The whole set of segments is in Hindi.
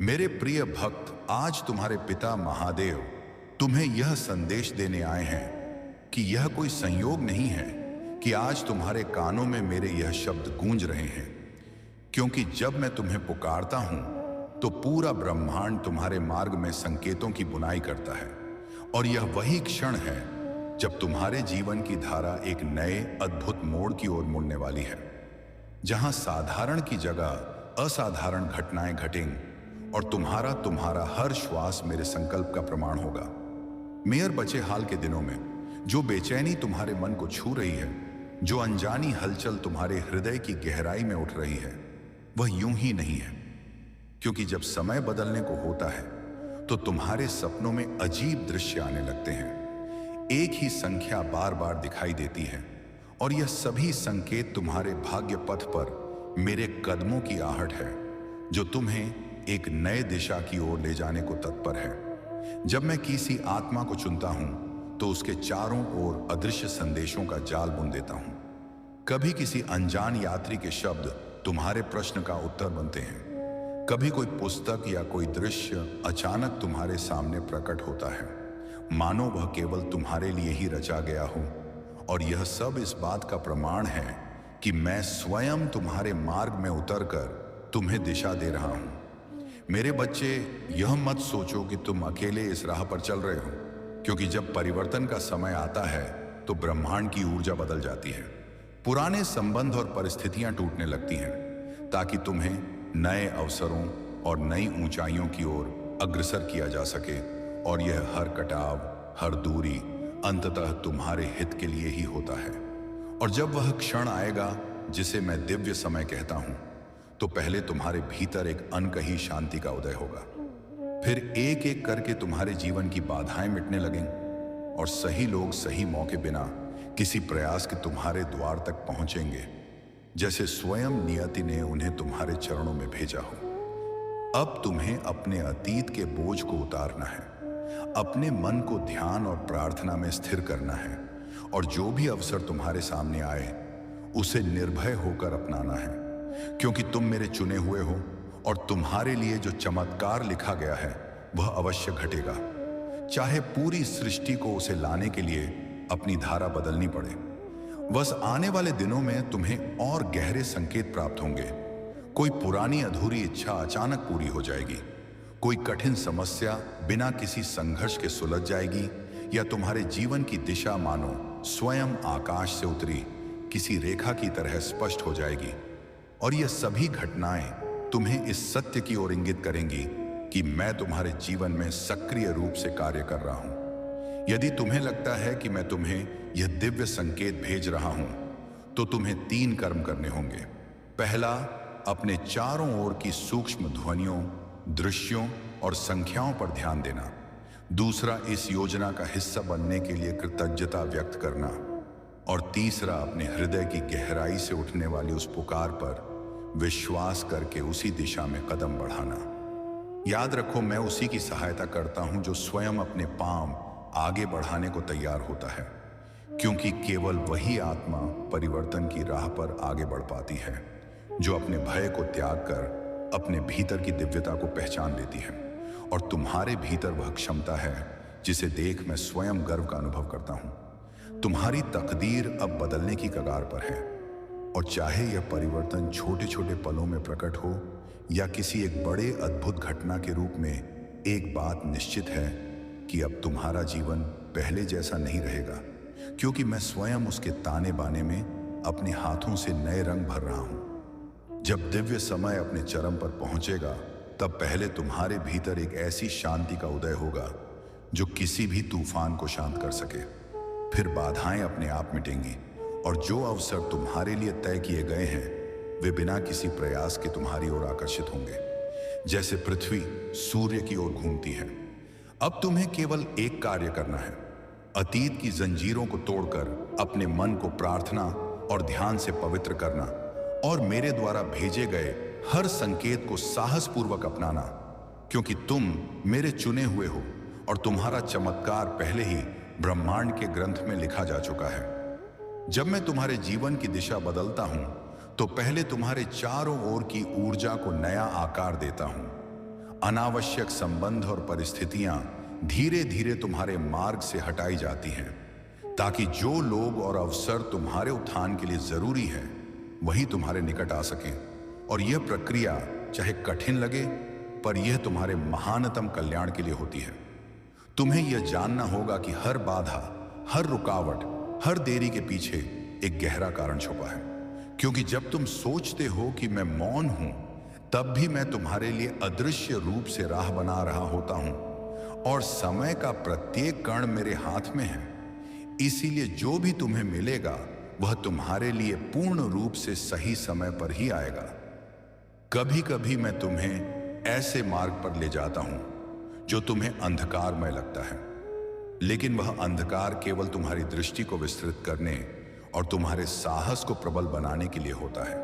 मेरे प्रिय भक्त, आज तुम्हारे पिता महादेव तुम्हें यह संदेश देने आए हैं कि यह कोई संयोग नहीं है कि आज तुम्हारे कानों में मेरे यह शब्द गूंज रहे हैं। क्योंकि जब मैं तुम्हें पुकारता हूं तो पूरा ब्रह्मांड तुम्हारे मार्ग में संकेतों की बुनाई करता है। और यह वही क्षण है जब तुम्हारे जीवन की धारा एक नए अद्भुत मोड़ की ओर मुड़ने वाली है, जहां साधारण की जगह असाधारण घटनाएं घटेंगी और तुम्हारा हर श्वास मेरे संकल्प का प्रमाण होगा। मेयर बचे हाल के दिनों में जो बेचैनी तुम्हारे मन को छू रही है, जो अनजानी हलचल तुम्हारे हृदय की गहराई में उठ रही है, वह यूं ही नहीं है। क्योंकि जब समय बदलने को होता है तो तुम्हारे सपनों में अजीब दृश्य आने लगते हैं। एक ही संख्या बार बार दिखाई देती है और यह सभी संकेत तुम्हारे भाग्य पथ पर मेरे कदमों की आहट है, जो तुम्हें एक नए दिशा की ओर ले जाने को तत्पर है। जब मैं किसी आत्मा को चुनता हूं तो उसके चारों ओर अदृश्य संदेशों का जाल बुन देता हूं। कभी किसी अनजान यात्री के शब्द तुम्हारे प्रश्न का उत्तर बनते हैं, कभी कोई पुस्तक या कोई दृश्य अचानक तुम्हारे सामने प्रकट होता है, मानो वह केवल तुम्हारे लिए ही रचा गया हो। और यह सब इस बात का प्रमाण है कि मैं स्वयं तुम्हारे मार्ग में उतरकर तुम्हें दिशा दे रहा हूं। मेरे बच्चे, यह मत सोचो कि तुम अकेले इस राह पर चल रहे हो, क्योंकि जब परिवर्तन का समय आता है तो ब्रह्मांड की ऊर्जा बदल जाती है। पुराने संबंध और परिस्थितियां टूटने लगती हैं ताकि तुम्हें नए अवसरों और नई ऊंचाइयों की ओर अग्रसर किया जा सके। और यह हर कटाव, हर दूरी अंततः तुम्हारे हित के लिए ही होता है। और जब वह क्षण आएगा जिसे मैं दिव्य समय कहता हूं, तो पहले तुम्हारे भीतर एक अनकही शांति का उदय होगा। फिर एक एक करके तुम्हारे जीवन की बाधाएं मिटने लगेंगी और सही लोग सही मौके बिना किसी प्रयास के तुम्हारे द्वार तक पहुंचेंगे, जैसे स्वयं नियति ने उन्हें तुम्हारे चरणों में भेजा हो। अब तुम्हें अपने अतीत के बोझ को उतारना है, अपने मन को ध्यान और प्रार्थना में स्थिर करना है, और जो भी अवसर तुम्हारे सामने आए उसे निर्भय होकर अपनाना है। क्योंकि तुम मेरे चुने हुए हो और तुम्हारे लिए जो चमत्कार लिखा गया है वह अवश्य घटेगा, चाहे पूरी सृष्टि को उसे लाने के लिए अपनी धारा बदलनी पड़े। बस आने वाले दिनों में तुम्हें और गहरे संकेत प्राप्त होंगे। कोई पुरानी अधूरी इच्छा अचानक पूरी हो जाएगी, कोई कठिन समस्या बिना किसी संघर्ष के सुलझ जाएगी, या तुम्हारे जीवन की दिशा मानो स्वयं आकाश से उतरी किसी रेखा की तरह स्पष्ट हो जाएगी। और ये सभी घटनाएं तुम्हें इस सत्य की ओर इंगित करेंगी कि मैं तुम्हारे जीवन में सक्रिय रूप से कार्य कर रहा हूं। यदि तुम्हें लगता है कि मैं तुम्हें यह दिव्य संकेत भेज रहा हूं, तो तुम्हें 3 कर्म करने होंगे। पहला, अपने चारों ओर की सूक्ष्म ध्वनियों, दृश्यों और संख्याओं पर ध्यान देना। दूसरा, इस योजना का हिस्सा बनने के लिए कृतज्ञता व्यक्त करना। और तीसरा, अपने हृदय की गहराई से उठने वाली उस पुकार पर विश्वास करके उसी दिशा में कदम बढ़ाना। याद रखो, मैं उसी की सहायता करता हूं जो स्वयं अपने पांव आगे बढ़ाने को तैयार होता है, क्योंकि केवल वही आत्मा परिवर्तन की राह पर आगे बढ़ पाती है जो अपने भय को त्याग कर अपने भीतर की दिव्यता को पहचान लेती है। और तुम्हारे भीतर वह क्षमता है जिसे देख मैं स्वयं गर्व का अनुभव करता हूं। तुम्हारी तकदीर अब बदलने की कगार पर है, और चाहे यह परिवर्तन छोटे छोटे पलों में प्रकट हो या किसी एक बड़े अद्भुत घटना के रूप में, एक बात निश्चित है कि अब तुम्हारा जीवन पहले जैसा नहीं रहेगा, क्योंकि मैं स्वयं उसके ताने बाने में अपने हाथों से नए रंग भर रहा हूं। जब दिव्य समय अपने चरम पर पहुंचेगा, तब पहले तुम्हारे भीतर एक ऐसी शांति का उदय होगा जो किसी भी तूफान को शांत कर सके। फिर बाधाएं अपने आप मिटेंगी और जो अवसर तुम्हारे लिए तय किए गए हैं वे बिना किसी प्रयास के तुम्हारी ओर आकर्षित होंगे, जैसे पृथ्वी सूर्य की ओर घूमती है। अब तुम्हें केवल एक कार्य करना है, अतीत की जंजीरों को तोड़कर अपने मन को प्रार्थना और ध्यान से पवित्र करना, और मेरे द्वारा भेजे गए हर संकेत को साहसपूर्वक अपनाना। क्योंकि तुम मेरे चुने हुए हो और तुम्हारा चमत्कार पहले ही ब्रह्मांड के ग्रंथ में लिखा जा चुका है। जब मैं तुम्हारे जीवन की दिशा बदलता हूं तो पहले तुम्हारे चारों ओर की ऊर्जा को नया आकार देता हूं। अनावश्यक संबंध और परिस्थितियां धीरे धीरे तुम्हारे मार्ग से हटाई जाती हैं, ताकि जो लोग और अवसर तुम्हारे उत्थान के लिए जरूरी है वही तुम्हारे निकट आ सकें। और यह प्रक्रिया चाहे कठिन लगे, पर यह तुम्हारे महानतम कल्याण के लिए होती है। तुम्हें यह जानना होगा कि हर बाधा, हर रुकावट, हर देरी के पीछे एक गहरा कारण छुपा है। क्योंकि जब तुम सोचते हो कि मैं मौन हूं, तब भी मैं तुम्हारे लिए अदृश्य रूप से राह बना रहा होता हूं, और समय का प्रत्येक कण मेरे हाथ में है। इसीलिए जो भी तुम्हें मिलेगा वह तुम्हारे लिए पूर्ण रूप से सही समय पर ही आएगा। कभी कभी मैं तुम्हें ऐसे मार्ग पर ले जाता हूं जो तुम्हें अंधकारमय लगता है, लेकिन वह अंधकार केवल तुम्हारी दृष्टि को विस्तृत करने और तुम्हारे साहस को प्रबल बनाने के लिए होता है,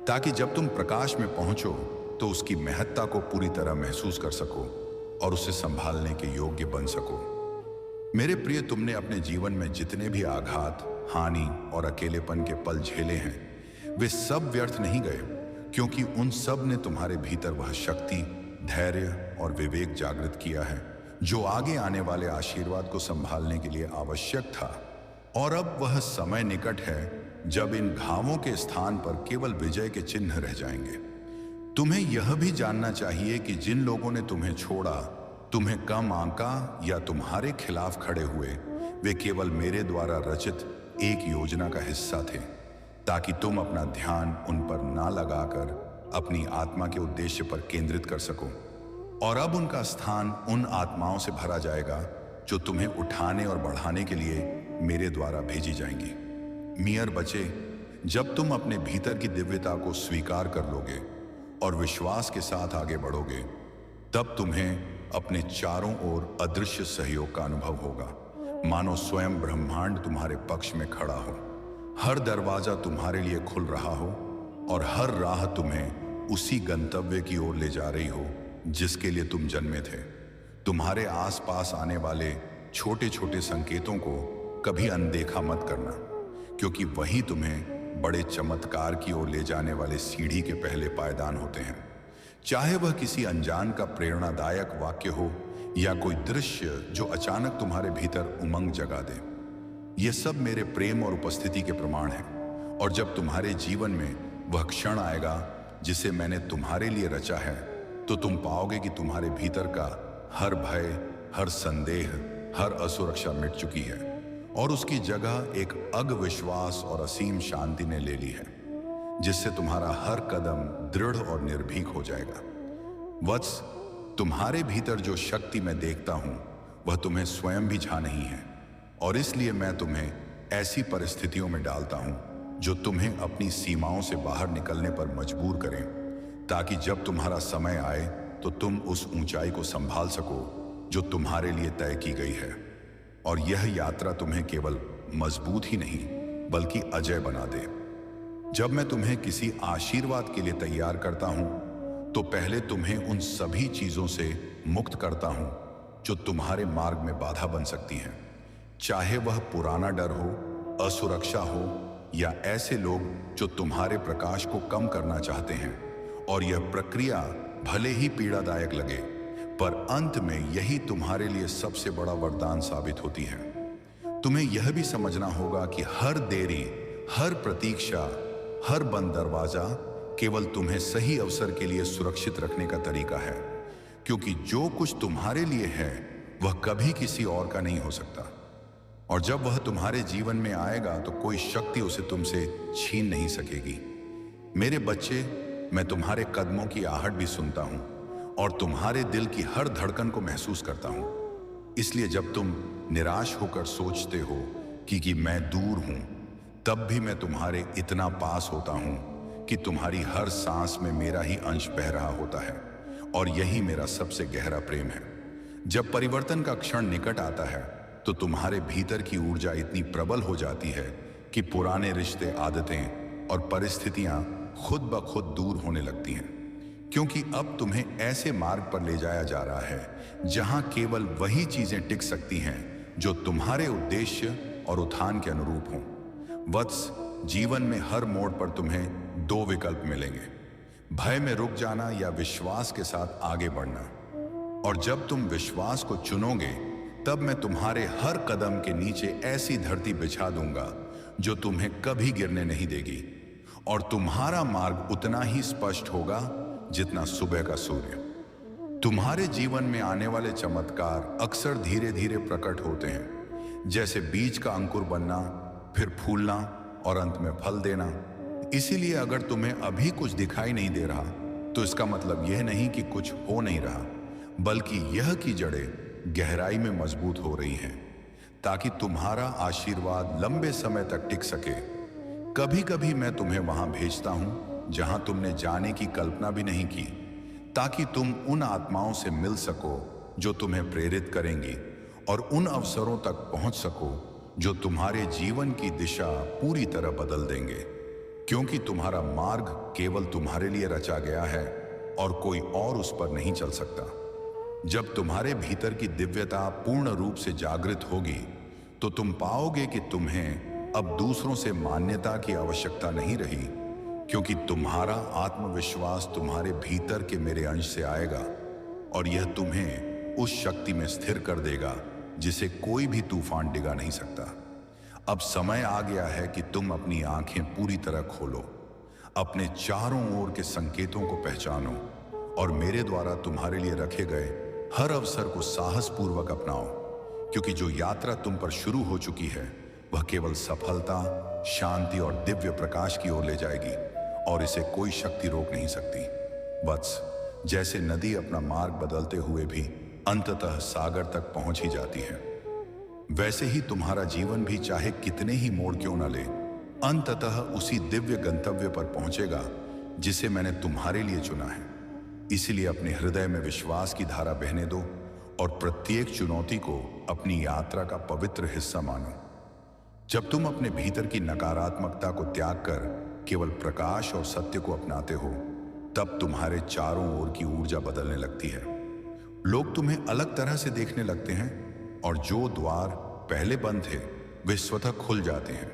ताकि जब तुम प्रकाश में पहुंचो तो उसकी महत्ता को पूरी तरह महसूस कर सको और उसे संभालने के योग्य बन सको। मेरे प्रिय, तुमने अपने जीवन में जितने भी आघात, हानि और अकेलेपन के पल झेले हैं, वे सब व्यर्थ नहीं गए, क्योंकि उन सब ने तुम्हारे भीतर वह शक्ति, धैर्य और विवेक जागृत किया है जो आगे आने वाले आशीर्वाद को संभालने के लिए आवश्यक था। और अब वह समय निकट है जब इन घावों के स्थान पर केवल विजय के चिन्ह रह जाएंगे। तुम्हें यह भी जानना चाहिए कि जिन लोगों ने तुम्हें छोड़ा, तुम्हें कम आंका या तुम्हारे खिलाफ खड़े हुए, वे केवल मेरे द्वारा रचित एक योजना का हिस्सा थे, ताकि तुम अपना ध्यान उन पर ना लगाकर अपनी आत्मा के उद्देश्य पर केंद्रित कर सको। और अब उनका स्थान उन आत्माओं से भरा जाएगा जो तुम्हें उठाने और बढ़ाने के लिए मेरे द्वारा भेजी जाएंगी। मियर बचे, जब तुम अपने भीतर की दिव्यता को स्वीकार कर लोगे और विश्वास के साथ आगे बढ़ोगे, तब तुम्हें अपने चारों ओर अदृश्य सहयोग का अनुभव होगा, मानो स्वयं ब्रह्मांड तुम्हारे पक्ष में खड़ा हो। हर दरवाजा तुम्हारे लिए खुल रहा हो और हर राह तुम्हें उसी गंतव्य की ओर ले जा रही हो जिसके लिए तुम जन्मे थे। तुम्हारे आसपास आने वाले छोटे छोटे संकेतों को कभी अनदेखा मत करना, क्योंकि वही तुम्हें बड़े चमत्कार की ओर ले जाने वाले सीढ़ी के पहले पायदान होते हैं। चाहे वह किसी अनजान का प्रेरणादायक वाक्य हो या कोई दृश्य जो अचानक तुम्हारे भीतर उमंग जगा दे, ये सब मेरे प्रेम और उपस्थिति के प्रमाण हैं। और जब तुम्हारे जीवन में वह क्षण आएगा जिसे मैंने तुम्हारे लिए रचा है, तो तुम पाओगे कि तुम्हारे भीतर का हर भय, हर संदेह, हर असुरक्षा मिट चुकी है और उसकी जगह एक अविश्वास और असीम शांति ने ले ली है, जिससे तुम्हारा हर कदम दृढ़ और निर्भीक हो जाएगा। वत्स, तुम्हारे भीतर जो शक्ति मैं देखता हूं वह तुम्हें स्वयं भी झा नहीं है, और इसलिए मैं तुम्हें ऐसी परिस्थितियों में डालता हूं जो तुम्हें अपनी सीमाओं से बाहर निकलने पर मजबूर करें, ताकि जब तुम्हारा समय आए तो तुम उस ऊंचाई को संभाल सको जो तुम्हारे लिए तय की गई है। और यह यात्रा तुम्हें केवल मजबूत ही नहीं बल्कि अजय बना दे। जब मैं तुम्हें किसी आशीर्वाद के लिए तैयार करता हूं, तो पहले तुम्हें उन सभी चीजों से मुक्त करता हूं जो तुम्हारे मार्ग में बाधा बन सकती हैं, चाहे वह पुराना डर हो, असुरक्षा हो या ऐसे लोग जो तुम्हारे प्रकाश को कम करना चाहते हैं। और यह प्रक्रिया भले ही पीड़ादायक लगे, पर अंत में यही तुम्हारे लिए सबसे बड़ा वरदान साबित होती है। तुम्हें यह भी समझना होगा कि हर देरी, हर प्रतीक्षा, हर बंद दरवाजा केवल तुम्हें सही अवसर के लिए सुरक्षित रखने का तरीका है, क्योंकि जो कुछ तुम्हारे लिए है वह कभी किसी और का नहीं हो सकता। और जब वह तुम्हारे जीवन में आएगा तो कोई शक्ति उसे तुमसे छीन नहीं सकेगी। मेरे बच्चे, मैं तुम्हारे कदमों की आहट भी सुनता हूं और तुम्हारे दिल की हर धड़कन को महसूस करता हूं। इसलिए जब तुम निराश होकर सोचते हो कि मैं दूर हूं, तब भी मैं तुम्हारे इतना पास होता हूं कि तुम्हारी हर सांस में मेरा ही अंश बह रहा होता है, और यही मेरा सबसे गहरा प्रेम है। जब परिवर्तन का क्षण निकट आता है तो तुम्हारे भीतर की ऊर्जा इतनी प्रबल हो जाती है कि पुराने रिश्ते, आदतें और परिस्थितियां खुद ब खुद दूर होने लगती हैं, क्योंकि अब तुम्हें ऐसे मार्ग पर ले जाया जा रहा है जहां केवल वही चीजें टिक सकती हैं जो तुम्हारे उद्देश्य और उत्थान के अनुरूप हों। वत्स, जीवन में हर मोड़ पर तुम्हें दो विकल्प मिलेंगे। भय में रुक जाना या विश्वास के साथ आगे बढ़ना। और जब तुम विश्वास को चुनोगे, तब मैं तुम्हारे हर कदम के नीचे ऐसी धरती बिछा दूंगा जो तुम्हें कभी गिरने नहीं देगी, और तुम्हारा मार्ग उतना ही स्पष्ट होगा जितना सुबह का सूर्य। तुम्हारे जीवन में आने वाले चमत्कार अक्सर धीरे धीरे प्रकट होते हैं, जैसे बीज का अंकुर बनना, फिर फूलना और अंत में फल देना। इसीलिए अगर तुम्हें अभी कुछ दिखाई नहीं दे रहा, तो इसका मतलब यह नहीं कि कुछ हो नहीं रहा, बल्कि यह कि जड़ें गहराई में मजबूत हो रही हैं, ताकि तुम्हारा आशीर्वाद लंबे समय तक टिक सके। कभी कभी मैं तुम्हें वहां भेजता हूं जहां तुमने जाने की कल्पना भी नहीं की, ताकि तुम उन आत्माओं से मिल सको जो तुम्हें प्रेरित करेंगी, और उन अवसरों तक पहुंच सको जो तुम्हारे जीवन की दिशा पूरी तरह बदल देंगे। क्योंकि तुम्हारा मार्ग केवल तुम्हारे लिए रचा गया है और कोई और उस पर नहीं चल सकता। जब तुम्हारे भीतर की दिव्यता पूर्ण रूप से जागृत होगी, तो तुम पाओगे कि तुम्हें अब दूसरों से मान्यता की आवश्यकता नहीं रही, क्योंकि तुम्हारा आत्मविश्वास तुम्हारे भीतर के मेरे अंश से आएगा, और यह तुम्हें उस शक्ति में स्थिर कर देगा जिसे कोई भी तूफान डिगा नहीं सकता। अब समय आ गया है कि तुम अपनी आंखें पूरी तरह खोलो, अपने चारों ओर के संकेतों को पहचानो, और मेरे द्वारा तुम्हारे लिए रखे गए हर अवसर को साहसपूर्वक अपनाओ। क्योंकि जो यात्रा तुम पर शुरू हो चुकी है, वह केवल सफलता, शांति और दिव्य प्रकाश की ओर ले जाएगी, और इसे कोई शक्ति रोक नहीं सकती। वत्स, जैसे नदी अपना मार्ग बदलते हुए भी अंततः सागर तक पहुंच ही जाती है, वैसे ही तुम्हारा जीवन भी चाहे कितने ही मोड़ क्यों न ले, अंततः उसी दिव्य गंतव्य पर पहुंचेगा जिसे मैंने तुम्हारे लिए चुना है। इसलिए अपने हृदय में विश्वास की धारा बहने दो, और प्रत्येक चुनौती को अपनी यात्रा का पवित्र हिस्सा मानो। जब तुम अपने भीतर की नकारात्मकता को त्याग कर केवल प्रकाश और सत्य को अपनाते हो, तब तुम्हारे चारों ओर की ऊर्जा बदलने लगती है। लोग तुम्हें अलग तरह से देखने लगते हैं, और जो द्वार पहले बंद थे वे स्वतः खुल जाते हैं,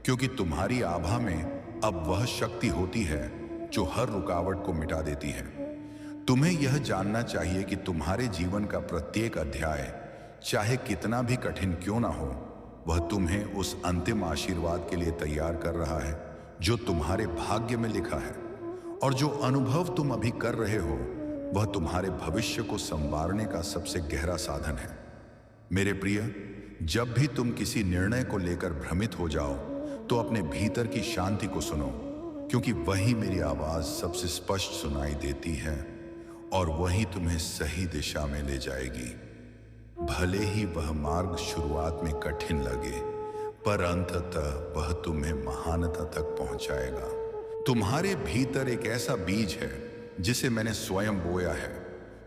क्योंकि तुम्हारी आभा में अब वह शक्ति होती है जो हर रुकावट को मिटा देती है। तुम्हें यह जानना चाहिए कि तुम्हारे जीवन का प्रत्येक अध्याय, चाहे कितना भी कठिन क्यों ना हो, वह तुम्हें उस अंतिम आशीर्वाद के लिए तैयार कर रहा है जो तुम्हारे भाग्य में लिखा है। और जो अनुभव तुम अभी कर रहे हो, वह तुम्हारे भविष्य को संवारने का सबसे गहरा साधन है। मेरे प्रिय, जब भी तुम किसी निर्णय को लेकर भ्रमित हो जाओ, तो अपने भीतर की शांति को सुनो, क्योंकि वही मेरी आवाज सबसे स्पष्ट सुनाई देती है, और वही तुम्हें सही दिशा में ले जाएगी। भले ही वह मार्ग शुरुआत में कठिन लगे, पर अंततः वह तुम्हें महानता तक पहुंचाएगा। तुम्हारे भीतर एक ऐसा बीज है जिसे मैंने स्वयं बोया है,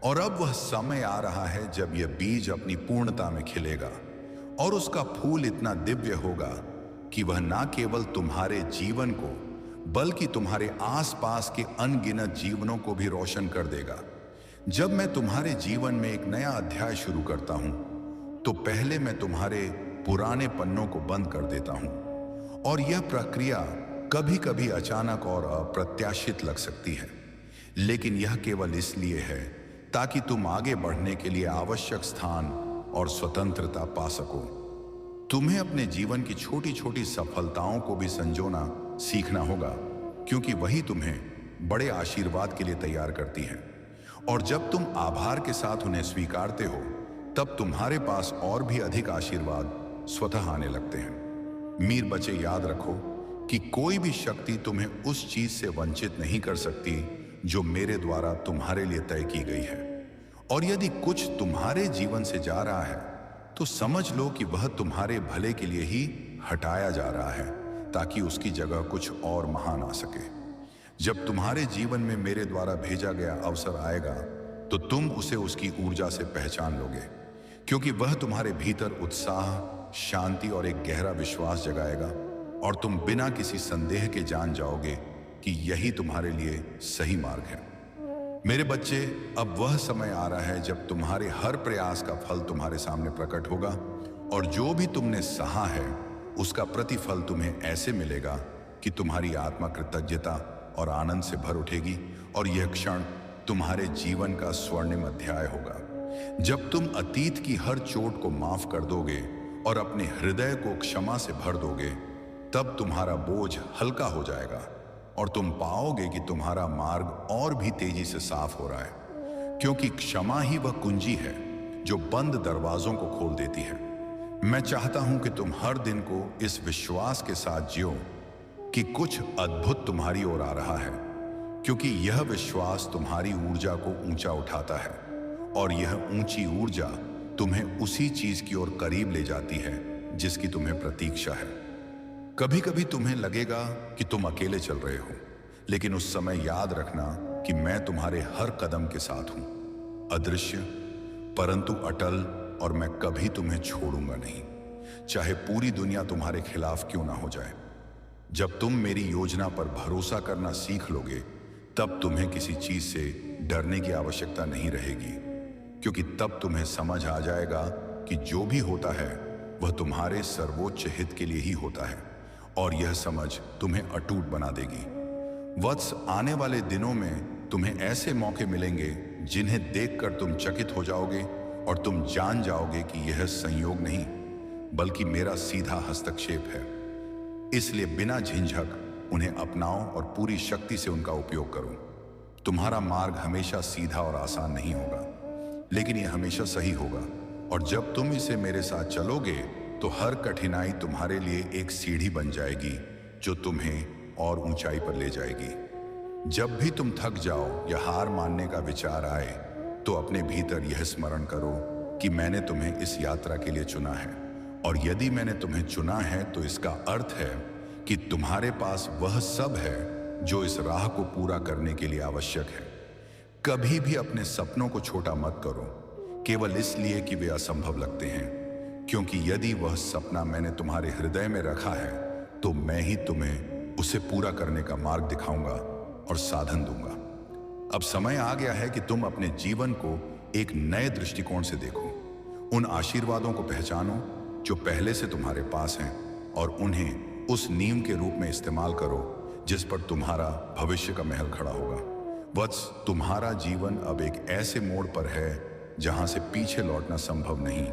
और अब वह समय आ रहा है जब यह बीज अपनी पूर्णता में खिलेगा, और उसका फूल इतना दिव्य होगा कि वह न केवल तुम्हारे जीवन को, बल्कि तुम्हारे आसपास के अनगिनत जीवनों को भी रोशन कर देगा। जब मैं तुम्हारे जीवन में एक नया अध्याय शुरू करता हूं, तो पहले मैं तुम्हारे पुराने पन्नों को बंद कर देता हूं, और यह प्रक्रिया कभी कभी अचानक और अप्रत्याशित लग सकती है, लेकिन यह केवल इसलिए है ताकि तुम आगे बढ़ने के लिए आवश्यक स्थान और स्वतंत्रता पा सको। तुम्हें अपने जीवन की छोटी छोटी सफलताओं को भी संजोना सीखना होगा, क्योंकि वही तुम्हें बड़े आशीर्वाद के लिए तैयार करती हैं। और जब तुम आभार के साथ उन्हें स्वीकारते हो, तब तुम्हारे पास और भी अधिक आशीर्वाद स्वतः आने लगते हैं। मीर बच्चे, याद रखो कि कोई भी शक्ति तुम्हें उस चीज से वंचित नहीं कर सकती जो मेरे द्वारा तुम्हारे लिए तय की गई है। और यदि कुछ तुम्हारे जीवन से जा रहा है, तो समझ लो कि वह तुम्हारे भले के लिए ही हटाया जा रहा है, ताकि उसकी जगह कुछ और महान आ सके। जब तुम्हारे जीवन में मेरे द्वारा भेजा गया अवसर आएगा, तो तुम उसे उसकी ऊर्जा से पहचान लोगे, क्योंकि वह तुम्हारे भीतर उत्साह, शांति और एक गहरा विश्वास जगाएगा, और तुम बिना किसी संदेह के जान जाओगे कि यही तुम्हारे लिए सही मार्ग है। मेरे बच्चे, अब वह समय आ रहा है जब तुम्हारे हर प्रयास का फल तुम्हारे सामने प्रकट होगा, और जो भी तुमने सहा है उसका प्रतिफल तुम्हें ऐसे मिलेगा कि तुम्हारी आत्मा कृतज्ञता और आनंद से भर उठेगी, और यह क्षण तुम्हारे जीवन का स्वर्णिम अध्याय होगा। जब तुम अतीत की हर चोट को माफ कर दोगे और अपने हृदय को क्षमा से भर दोगे, तब तुम्हारा बोझ हल्का हो जाएगा और तुम पाओगे कि तुम्हारा मार्ग और भी तेजी से साफ हो रहा है, क्योंकि क्षमा ही वह कुंजी है जो बंद दरवाजों को खोल देती है। मैं चाहता हूं कि तुम हर दिन को इस विश्वास के साथ जियो कि कुछ अद्भुत तुम्हारी ओर आ रहा है, क्योंकि यह विश्वास तुम्हारी ऊर्जा को ऊंचा उठाता है और यह ऊंची ऊर्जा तुम्हें उसी चीज की ओर करीब ले जाती है जिसकी तुम्हें प्रतीक्षा है। कभी कभी तुम्हें लगेगा कि तुम अकेले चल रहे हो, लेकिन उस समय याद रखना कि मैं तुम्हारे हर कदम के साथ हूं, अदृश्य परंतु अटल, और मैं कभी तुम्हें छोड़ूंगा नहीं, चाहे पूरी दुनिया तुम्हारे खिलाफ क्यों ना हो जाए। जब तुम मेरी योजना पर भरोसा करना सीख लोगे, तब तुम्हें किसी चीज से डरने की आवश्यकता नहीं रहेगी, क्योंकि तब तुम्हें समझ आ जाएगा कि जो भी होता है वह तुम्हारे सर्वोच्च हित के लिए ही होता है, और यह समझ तुम्हें अटूट बना देगी। वत्स, आने वाले दिनों में तुम्हें ऐसे मौके मिलेंगे जिन्हें देखकर तुम चकित हो जाओगे और तुम जान जाओगे कि यह संयोग नहीं बल्कि मेरा सीधा हस्तक्षेप है। इसलिए बिना झिझक उन्हें अपनाओ और पूरी शक्ति से उनका उपयोग करो। तुम्हारा मार्ग हमेशा सीधा और आसान नहीं होगा, लेकिन यह हमेशा सही होगा, और जब तुम इसे मेरे साथ चलोगे तो हर कठिनाई तुम्हारे लिए एक सीढ़ी बन जाएगी जो तुम्हें और ऊंचाई पर ले जाएगी। जब भी तुम थक जाओ या हार मानने का विचार आए, तो अपने भीतर यह स्मरण करो कि मैंने तुम्हें इस यात्रा के लिए चुना है, और यदि मैंने तुम्हें चुना है तो इसका अर्थ है कि तुम्हारे पास वह सब है जो इस राह को पूरा करने के लिए आवश्यक है। कभी भी अपने सपनों को छोटा मत करो, केवल इसलिए कि वे असंभव लगते हैं, क्योंकि यदि वह सपना मैंने तुम्हारे हृदय में रखा है तो मैं ही तुम्हें उसे पूरा करने का मार्ग दिखाऊंगा और साधन दूंगा। अब समय आ गया है कि तुम अपने जीवन को एक नए दृष्टिकोण से देखो। उन आशीर्वादों को पहचानो जो पहले से तुम्हारे पास हैं, और उन्हें उस नींव के रूप में इस्तेमाल करो जिस पर तुम्हारा भविष्य का महल खड़ा होगा। वत्स, तुम्हारा जीवन अब एक ऐसे मोड़ पर है जहां से पीछे लौटना संभव नहीं,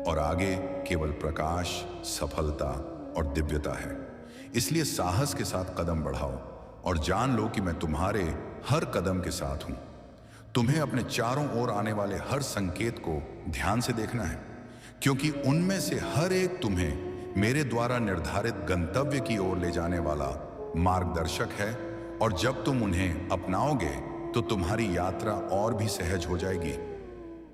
और आगे केवल प्रकाश, सफलता और दिव्यता है। इसलिए साहस के साथ कदम बढ़ाओ और जान लो कि मैं तुम्हारे हर कदम के साथ हूं। तुम्हें अपने चारों ओर आने वाले हर संकेत को ध्यान से देखना है, क्योंकि उनमें से हर एक तुम्हें मेरे द्वारा निर्धारित गंतव्य की ओर ले जाने वाला मार्गदर्शक है, और जब तुम उन्हें अपनाओगे तो तुम्हारी यात्रा और भी सहज हो जाएगी।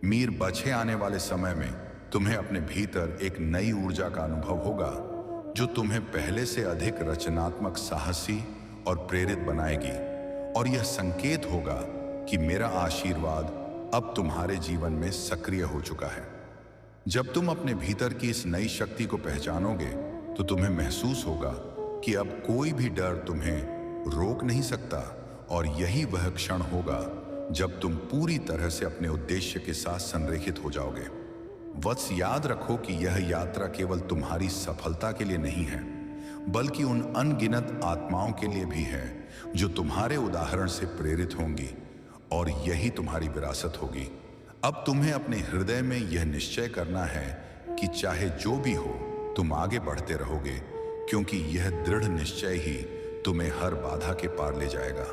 मीर, बचे आने वाले समय में तुम्हें अपने भीतर एक नई ऊर्जा का अनुभव होगा जो तुम्हें पहले से अधिक रचनात्मक, साहसी और प्रेरित बनाएगी, और यह संकेत होगा कि मेरा आशीर्वाद अब तुम्हारे जीवन में सक्रिय हो चुका है। जब तुम अपने भीतर की इस नई शक्ति को पहचानोगे तो तुम्हें महसूस होगा कि अब कोई भी डर तुम्हें रोक नहीं सकता, और यही वह क्षण होगा जब तुम पूरी तरह से अपने उद्देश्य के साथ संरेखित हो जाओगे। वत्स, याद रखो कि यह यात्रा केवल तुम्हारी सफलता के लिए नहीं है, बल्कि उन अनगिनत आत्माओं के लिए भी है जो तुम्हारे उदाहरण से प्रेरित होंगी, और यही तुम्हारी विरासत होगी। अब तुम्हें अपने हृदय में यह निश्चय करना है कि चाहे जो भी हो, तुम आगे बढ़ते रहोगे, क्योंकि यह दृढ़ निश्चय ही तुम्हें हर बाधा के पार ले जाएगा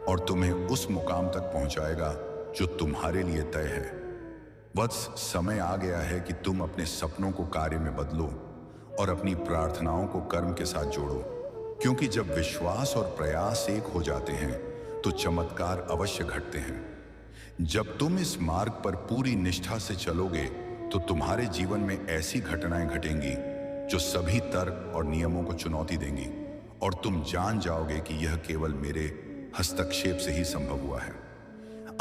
और तुम्हें उस मुकाम तक पहुंचाएगा जो तुम्हारे लिए तय है। वत्स, समय आ गया है कि तुम अपने सपनों को कार्य में बदलो और अपनी प्रार्थनाओं को कर्म के साथ जोड़ो, क्योंकि जब विश्वास और प्रयास एक हो जाते हैं तो चमत्कार अवश्य घटते हैं। जब तुम इस मार्ग पर पूरी निष्ठा से चलोगे तो तुम्हारे जीवन में ऐसी घटनाएं घटेंगी जो सभी तर्क और नियमों को चुनौती देंगी, और तुम जान जाओगे कि यह केवल मेरे हस्तक्षेप से ही संभव हुआ है।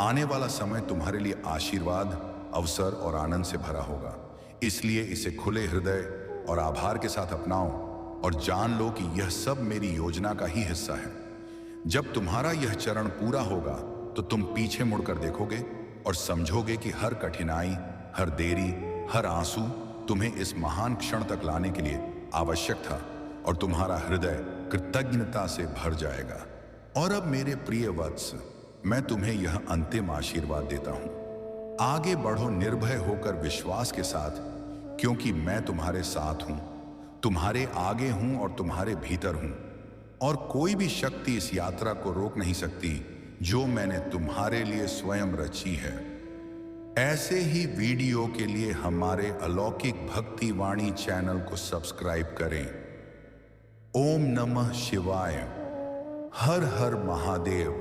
आने वाला समय तुम्हारे लिए आशीर्वाद, अवसर और आनंद से भरा होगा, इसलिए इसे खुले हृदय और आभार के साथ अपनाओ और जान लो कि यह सब मेरी योजना का ही हिस्सा है। जब तुम्हारा यह चरण पूरा होगा तो तुम पीछे मुड़कर देखोगे और समझोगे कि हर कठिनाई, हर देरी, हर आंसू तुम्हें इस महान क्षण तक लाने के लिए आवश्यक था, और तुम्हारा हृदय कृतज्ञता से भर जाएगा। और अब मेरे प्रिय वत्स, मैं तुम्हें यह अंतिम आशीर्वाद देता हूं। आगे बढ़ो निर्भय होकर विश्वास के साथ, क्योंकि मैं तुम्हारे साथ हूं, तुम्हारे आगे हूं और तुम्हारे भीतर हूं। और कोई भी शक्ति इस यात्रा को रोक नहीं सकती जो मैंने तुम्हारे लिए स्वयं रची है। ऐसे ही वीडियो के लिए हमारे अलौकिक भक्ति वाणी चैनल को सब्सक्राइब करें। ओम नमः शिवाय। हर हर महादेव।